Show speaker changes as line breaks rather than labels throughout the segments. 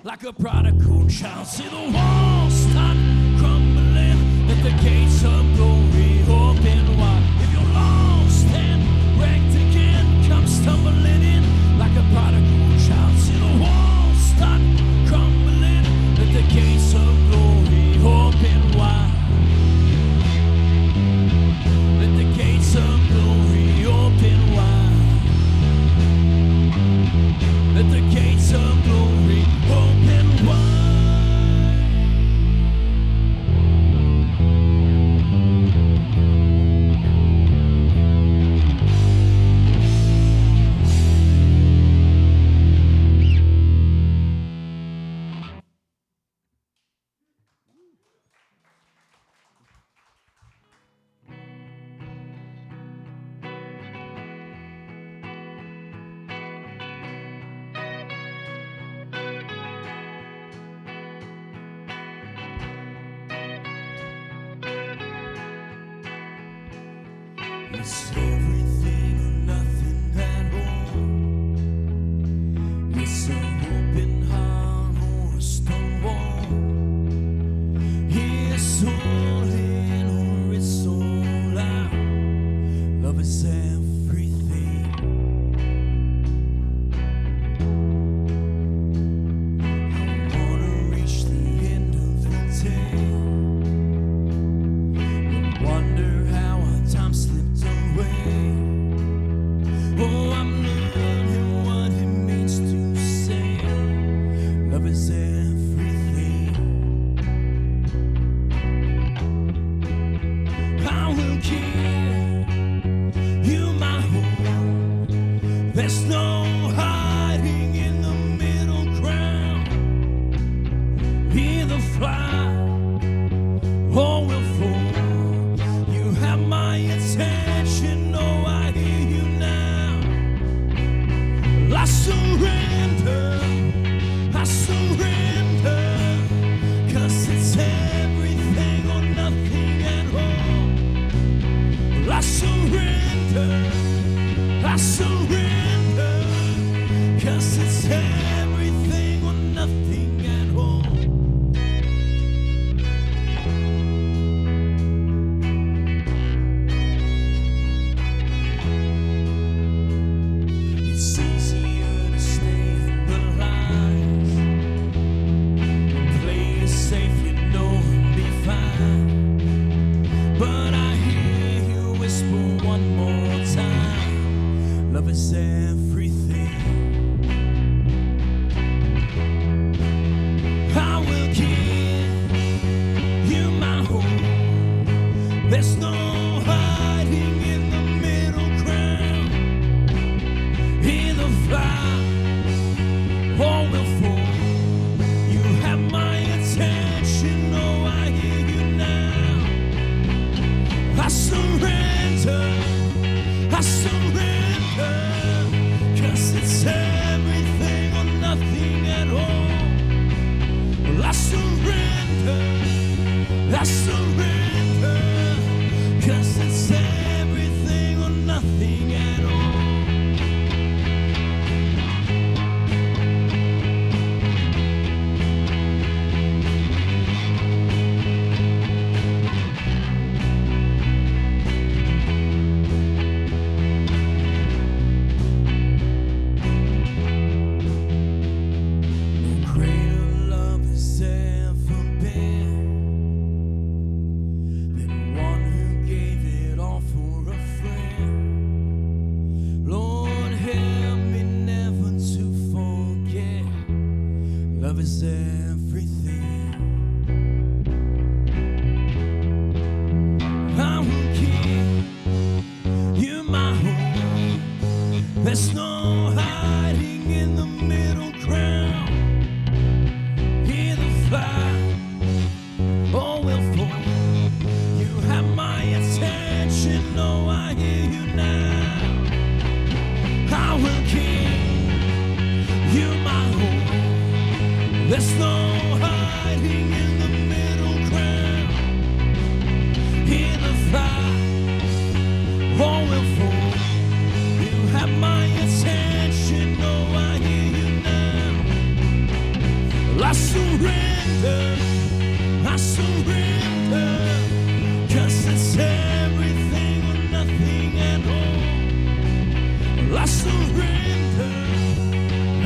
like a prodigal child. See the walls start crumbling, let the gates of glory open wide. If you're lost and wrecked again, come stumbling in like a prodigal child. See the walls start crumbling, let the gates of glory open wide. Let the gates of glory open wide. Let the gates of glory open wide. It's everything or nothing at all. It's an open heart or a stone wall. It's all in or it's all out. Love is everything. I wanna reach the end of the day and wonder how our time slipped away. Oh, I'm learning what it means to say love is everything. I will give you my whole. There's no hiding in the middle ground. Either fly or will fall. You have my attention. Oh, I hear you now. I surrender. I surrender. 'Cause it's everything or nothing at all. I surrender. I surrender. 'Cause it's everything or nothing at all. It's easier to stay in the lines and play it safe, you know, and be fine. But I hear you whisper one more time, love is everything. I will give you my whole. There's no hiding in the middle ground. Either fly or will fall. You have my attention. Oh, I hear you now. I surrender. I surrender. 'Cause it's everything or nothing at all. I surrender. I surrender. 'Cause it's everything or nothing at all. No greater love has ever been than one who gave it all for a friend. Lord, help me never to forget. Love is everything. I will give you my whole. There's no hiding in the middle ground. Either fly or will fall. You have my attention. Oh, I hear you now. I will give you my whole. There's no hiding in the middle ground. Either fly or will fall. You have my attention. Oh, I hear you now.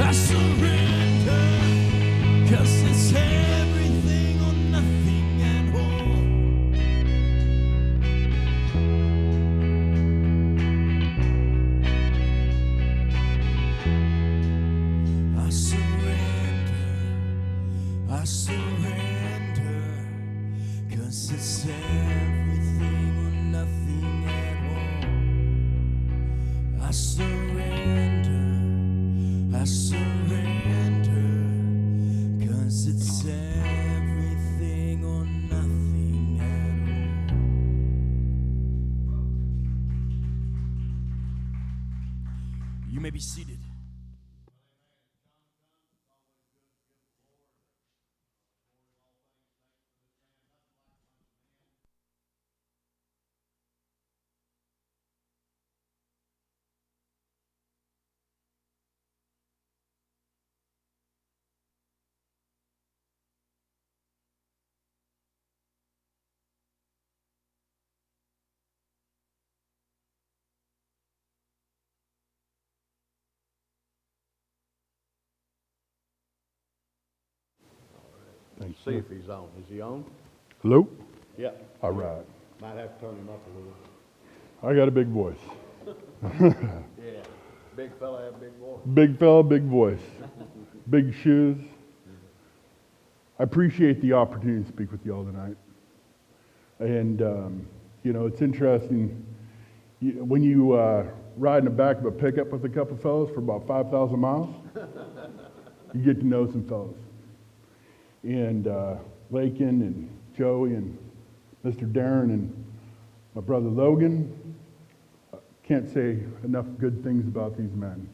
I surrender, 'cause it's everything or nothing at all. I surrender, 'cause it's everything or nothing at all. I surrender, 'cause it's everything or nothing at all. You may be seated.
See if he's on. Is he on?
Hello?
Yeah.
All right.
Might have to turn him up a little.
I got a big voice.
Yeah. Big fella have big voice.
Big fella, big voice. Big shoes. I appreciate the opportunity to speak with you all tonight. And, it's interesting. When you ride in the back of a pickup with a couple fellas for about 5,000 miles, you get to know some fellas. And Lakin and Joey and Mr. Darren and my brother Logan, can't say enough good things about these men.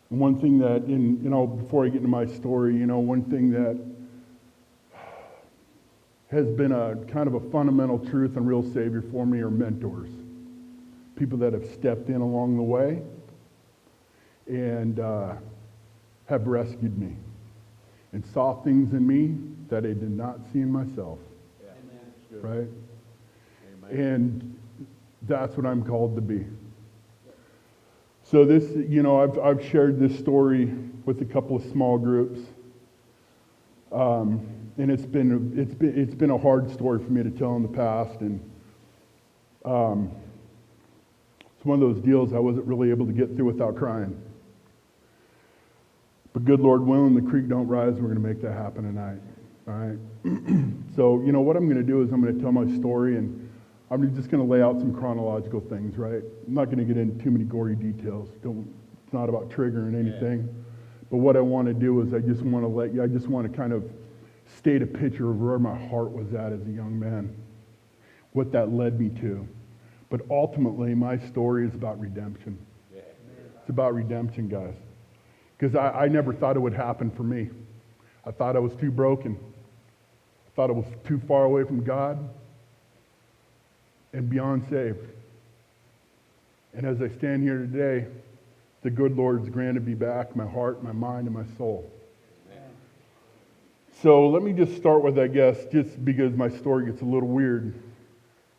And one thing that, before I get into my story, one thing that has been a kind of a fundamental truth and real savior for me are mentors. People that have stepped in along the way and have rescued me and saw things in me that I did not see in myself. Yeah. Right? Amen. And that's what I'm called to be. So this, I've shared this story with a couple of small groups, and it's been a hard story for me to tell in the past, and it's one of those deals I wasn't really able to get through without crying. But good Lord willing, the creek don't rise, we're going to make that happen tonight. All right? So, what I'm going to do is I'm going to tell my story, and I'm just going to lay out some chronological things, right? I'm not going to get into too many gory details. It's not about triggering anything. Yeah. But what I want to do is I just want to kind of state a picture of where my heart was at as a young man, what that led me to. But ultimately, my story is about redemption. Yeah. It's about redemption, guys. Because I never thought it would happen for me. I thought I was too broken. I thought I was too far away from God and beyond saved. And as I stand here today, the good Lord's granted me back my heart, my mind, and my soul. Amen. So let me just start with, just because my story gets a little weird.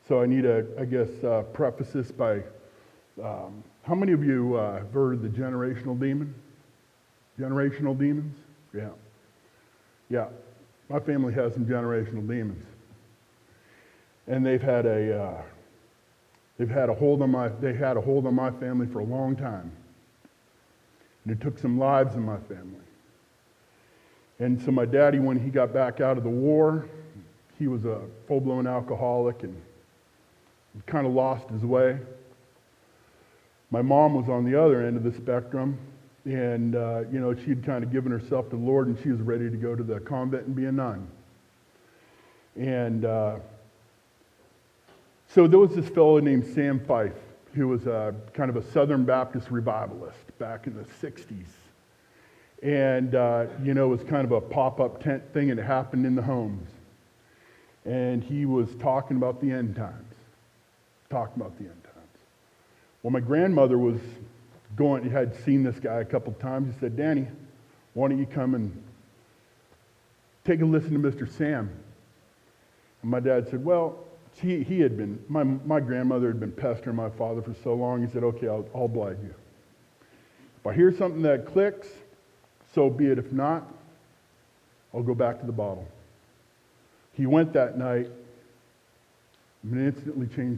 So I need to, preface this by, how many of you have heard of the generational demon? Generational demons? Yeah. Yeah. My family has some generational demons. And they had a hold on my family for a long time. And it took some lives in my family. And so my daddy, when he got back out of the war, he was a full-blown alcoholic and kind of lost his way. My mom was on the other end of the spectrum. And, she had kind of given herself to the Lord, and she was ready to go to the convent and be a nun. And so there was this fellow named Sam Fife, who was kind of a Southern Baptist revivalist back in the 60s. And, it was kind of a pop-up tent thing, and it happened in the homes. And he was talking about the end times. Well, my grandmother had seen this guy a couple times. He said, "Danny, why don't you come and take a listen to Mr. Sam?" And my dad said, well, he had been, my grandmother had been pestering my father for so long. He said, "Okay, I'll oblige you." If I hear something that clicks, so be it. If not, I'll go back to the bottle. He went that night and instantly changed